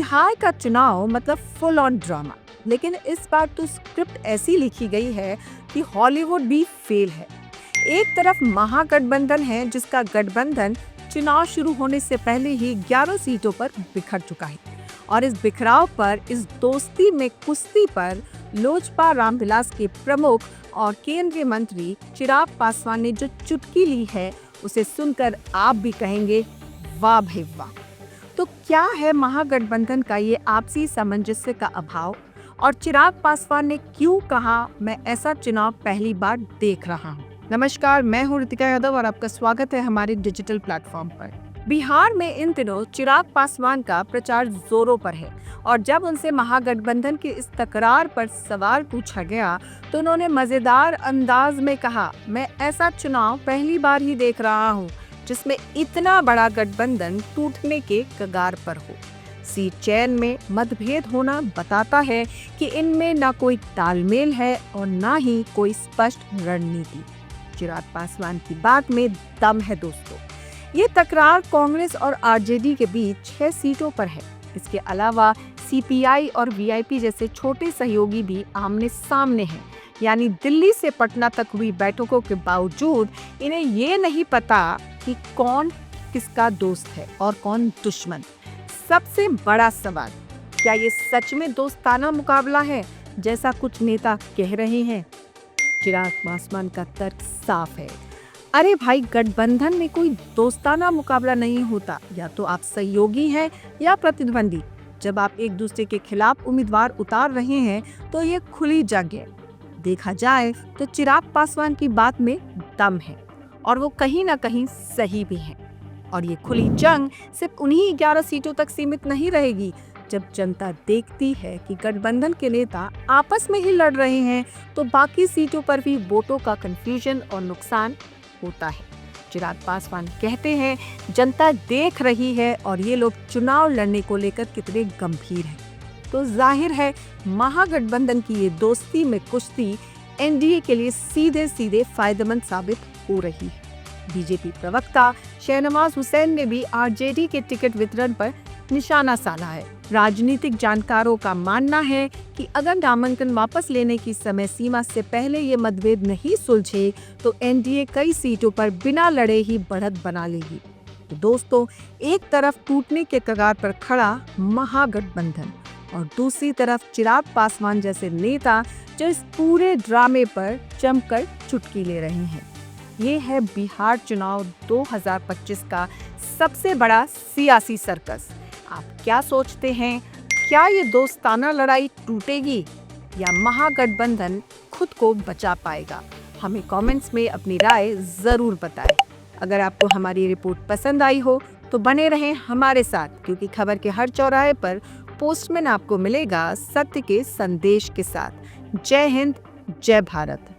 बिहार का चुनाव मतलब फुल ऑन ड्रामा, लेकिन इस बार तो स्क्रिप्ट ऐसी लिखी गई है कि हॉलीवुड भी फेल है। एक तरफ महागठबंधन है जिसका गठबंधन चुनाव शुरू होने से पहले ही 11 सीटों पर बिखर चुका है और इस बिखराव पर, इस दोस्ती में कुश्ती पर लोजपा रामविलास के प्रमुख और केंद्रीय मंत्री चिराग पासवान ने जो चुटकी ली है उसे सुनकर आप भी कहेंगे वाह भाई वाह। तो क्या है महागठबंधन का ये आपसी सामंजस्य का अभाव और चिराग पासवान ने क्यों कहा मैं ऐसा चुनाव पहली बार देख रहा हूँ। नमस्कार, मैं हूँ ऋतिका यादव और आपका स्वागत है हमारे डिजिटल प्लेटफॉर्म पर। बिहार में इन दिनों चिराग पासवान का प्रचार जोरों पर है और जब उनसे महागठबंधन के इस तकरार पर सवाल पूछा गया तो उन्होंने मजेदार अंदाज में कहा मैं ऐसा चुनाव पहली बार ही देख रहा हूँ जिसमें इतना बड़ा गठबंधन टूटने के कगार पर हो। सीट चयन में मतभेद होना बताता है कि इनमें न कोई तालमेल है और न ही कोई स्पष्ट रणनीति। चिराग पासवान की बात में दम है दोस्तों। ये तकरार कांग्रेस और आरजेडी के बीच 6 सीटों पर है। इसके अलावा सीपीआई और वीआईपी जैसे छोटे सहयोगी भी आमने सामने हैं। यानी दिल्ली से पटना तक हुई बैठकों के बावजूद इन्हें ये नहीं पता कि कौन किसका दोस्त है और कौन दुश्मन। सबसे बड़ा सवाल, क्या ये सच में दोस्ताना मुकाबला है जैसा कुछ नेता कह रहे हैं? चिराग पासवान का तर्क साफ है। अरे भाई, गठबंधन में कोई दोस्ताना मुकाबला नहीं होता, या तो आप सहयोगी हैं या प्रतिद्वंदी। जब आप एक दूसरे के खिलाफ उम्मीदवार उतार रहे हैं तो ये खुली जंग है। देखा जाए तो चिराग पासवान की बात में दम है और वो कहीं ना कहीं सही भी है। और ये खुली जंग सिर्फ उन्हीं 11 सीटों तक सीमित नहीं रहेगी। जब जनता देखती है कि गठबंधन के नेता आपस में ही लड़ रहे हैं तो बाकी सीटों पर भी वोटों का कंफ्यूजन और नुकसान होता है। चिराग पासवान कहते हैं जनता देख रही है और ये लोग चुनाव लड़ने को लेकर कितने गंभीर हैं। तो जाहिर है महागठबंधन की ये दोस्ती में कुश्ती एनडीए के लिए सीधे सीधे फायदेमंद साबित हो रही है। बीजेपी प्रवक्ता शहनवाज हुसैन ने भी आरजेडी के टिकट वितरण पर निशाना साधा है। राजनीतिक जानकारों का मानना है कि अगर नामांकन वापस लेने की समय सीमा से पहले ये मतभेद नहीं सुलझे तो एनडीए कई सीटों पर बिना लड़े ही बढ़त बना लेगी। तो दोस्तों, एक तरफ टूटने के कगार पर खड़ा महागठबंधन और दूसरी तरफ चिराग पासवान जैसे नेता जो इस पूरे ड्रामे पर जमकर चुटकी ले रहे हैं। ये है बिहार चुनाव 2025 का सबसे बड़ा सियासी सर्कस। आप क्या सोचते हैं? क्या ये दोस्ताना लड़ाई टूटेगी या महागठबंधन खुद को बचा पाएगा? हमें कमेंट्स में अपनी राय जरूर बताएं। अगर आपको हमारी रिपोर्ट पसंद आई हो तो बने रहें हमारे साथ, क्योंकि खबर के हर चौराहे पर पोस्टमैन आपको मिलेगा सत्य के संदेश के साथ। जय हिंद, जय भारत।